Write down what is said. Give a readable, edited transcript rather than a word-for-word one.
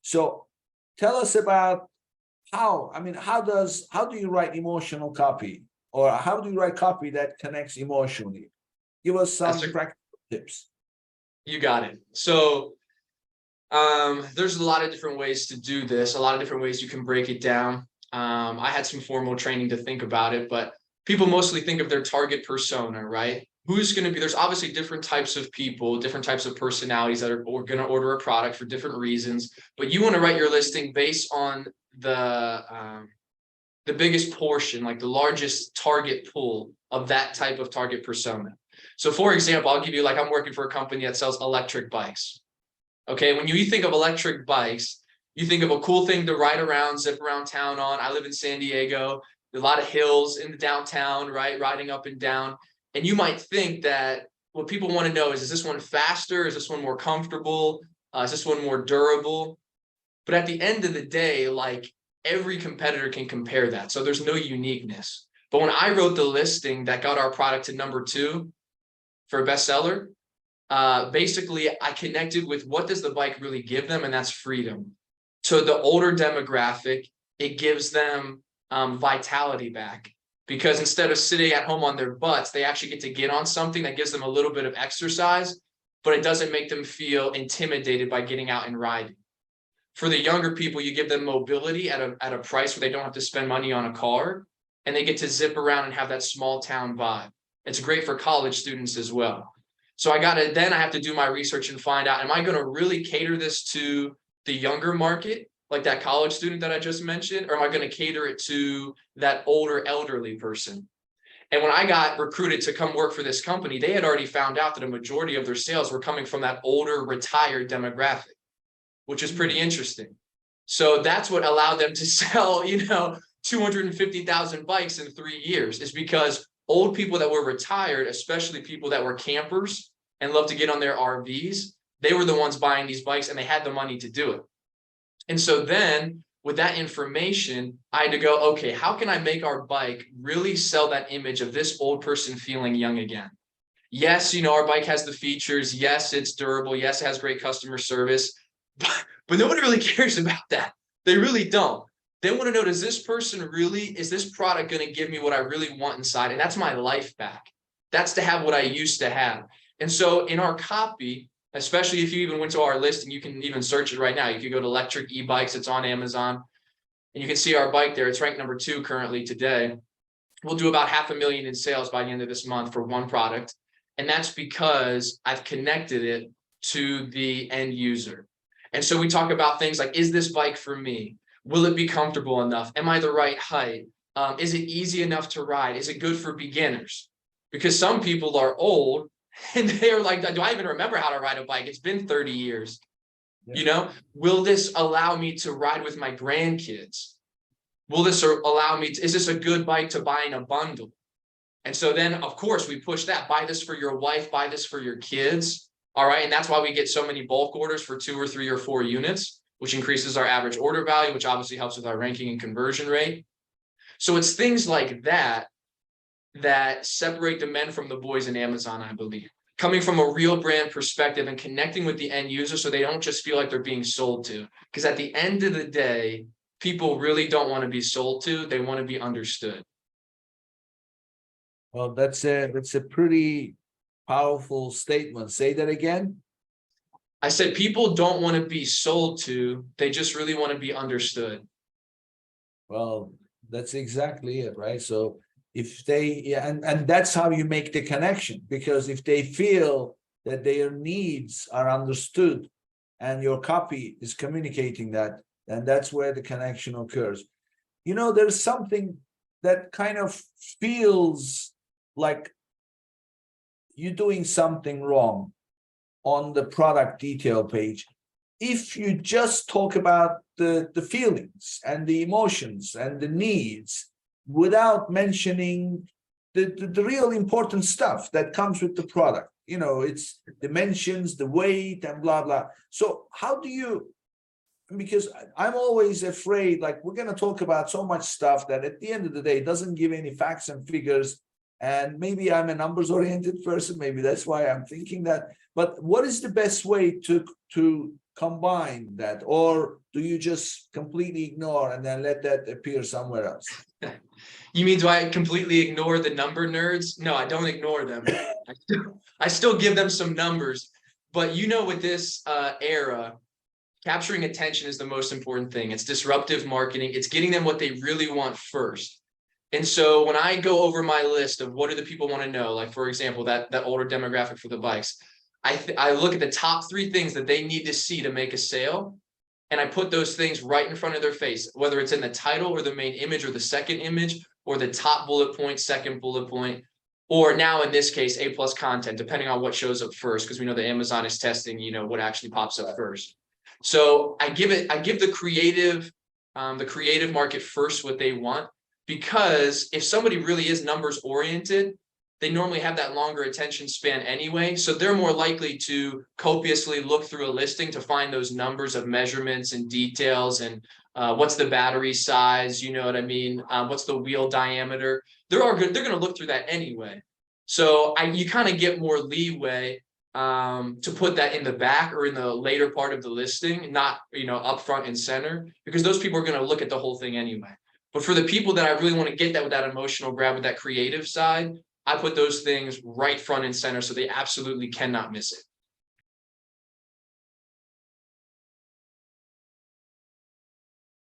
So tell us about how do you write emotional copy, or how do you write copy that connects emotionally? Give us some practical tips. You got it. So there's a lot of different ways to do this, a lot of different ways you can break it down. I had some formal training to think about it, but people mostly think of their target persona, right? Who's going to be, there's obviously different types of people, different types of personalities that are going to order a product for different reasons, but you want to write your listing based on the biggest portion, like the largest target pool of that type of target persona. So for example, I'll give you, like, I'm working for a company that sells electric bikes. Okay, when you think of electric bikes, you think of a cool thing to ride around, zip around town on. I live in San Diego, a lot of hills in the downtown, right? Riding up and down. And you might think that what people want to know is this one faster? Is this one more comfortable? Is this one more durable? But at the end of the day, like, every competitor can compare that. So there's no uniqueness. But when I wrote the listing that got our product to #2 for a bestseller, basically I connected with what does the bike really give them, and that's freedom. To the older demographic, it gives them vitality back, because instead of sitting at home on their butts, they actually get to get on something that gives them a little bit of exercise, but it doesn't make them feel intimidated by getting out and riding. For the younger people, you give them mobility at a price where they don't have to spend money on a car, and they get to zip around and have that small town vibe. It's great for college students as well. So I have to do my research and find out, am I going to really cater this to the younger market, like that college student that I just mentioned, or am I going to cater it to that older elderly person? And when I got recruited to come work for this company, they had already found out that a majority of their sales were coming from that older retired demographic, which is pretty interesting. So that's what allowed them to sell, 250,000 bikes in 3 years, is because old people that were retired, especially people that were campers and love to get on their RVs, they were the ones buying these bikes, and they had the money to do it. And so then with that information, I had to go, okay, how can I make our bike really sell that image of this old person feeling young again? Yes, our bike has the features. Yes, it's durable. Yes, it has great customer service. But nobody really cares about that. They really don't. They want to know, is this product going to give me what I really want inside? And that's my life back. That's to have what I used to have. And so in our copy, especially if you even went to our listing, you can even search it right now. You can go to electric e-bikes. It's on Amazon. And you can see our bike there. It's ranked #2 currently today. We'll do about 500,000 in sales by the end of this month for one product. And that's because I've connected it to the end user. And so we talk about things like, is this bike for me? Will it be comfortable enough? Am I the right height? Is it easy enough to ride? Is it good for beginners? Because some people are old and they're like, do I even remember how to ride a bike? It's been 30 years. Yeah. Will this allow me to ride with my grandkids? Will this allow me is this a good bike to buy in a bundle? And so then, of course, we push that. Buy this for your wife, buy this for your kids. All right. And that's why we get so many bulk orders for 2 or 3 or 4 units, which increases our average order value, which obviously helps with our ranking and conversion rate. So it's things like that that separate the men from the boys in Amazon, I believe. Coming from a real brand perspective and connecting with the end user so they don't just feel like they're being sold to. Because at the end of the day, people really don't want to be sold to. They want to be understood. Well, that's a pretty powerful statement. Say that again. I said people don't want to be sold to. They just really want to be understood. Well, that's exactly it, right? So if and that's how you make the connection, because if they feel that their needs are understood and your copy is communicating that, then that's where the connection occurs. There's something that kind of feels like you're doing something wrong on the product detail page if you just talk about the feelings and the emotions and the needs without mentioning the real important stuff that comes with the product. It's dimensions, the weight, and blah blah. So how do you, because I'm always afraid, like, we're going to talk about so much stuff that at the end of the day doesn't give any facts and figures. And maybe I'm a numbers oriented person, maybe that's why I'm thinking that. But what is the best way to combine that, or do you just completely ignore and then let that appear somewhere else? You mean, do I completely ignore the number nerds? No, I don't ignore them. I still give them some numbers, but with this era, capturing attention is the most important thing. It's disruptive marketing. It's getting them what they really want first. And so when I go over my list of what do the people want to know, like for example, that older demographic for the bikes, I look at the top 3 things that they need to see to make a sale. And I put those things right in front of their face, whether it's in the title or the main image or the second image or the top bullet point, second bullet point, or now in this case, A+ content, depending on what shows up first, because we know that Amazon is testing, what actually pops up first. So I give the creative market first what they want, because if somebody really is numbers oriented, they normally have that longer attention span anyway. So they're more likely to copiously look through a listing to find those numbers of measurements and details and what's the battery size, you know what I mean? What's the wheel diameter? They're going to look through that anyway. So you kind of get more leeway to put that in the back or in the later part of the listing, not, up front and center, because those people are going to look at the whole thing anyway. But for the people that I really want to get that with that emotional grab, with that creative side, I put those things right front and center so they absolutely cannot miss it.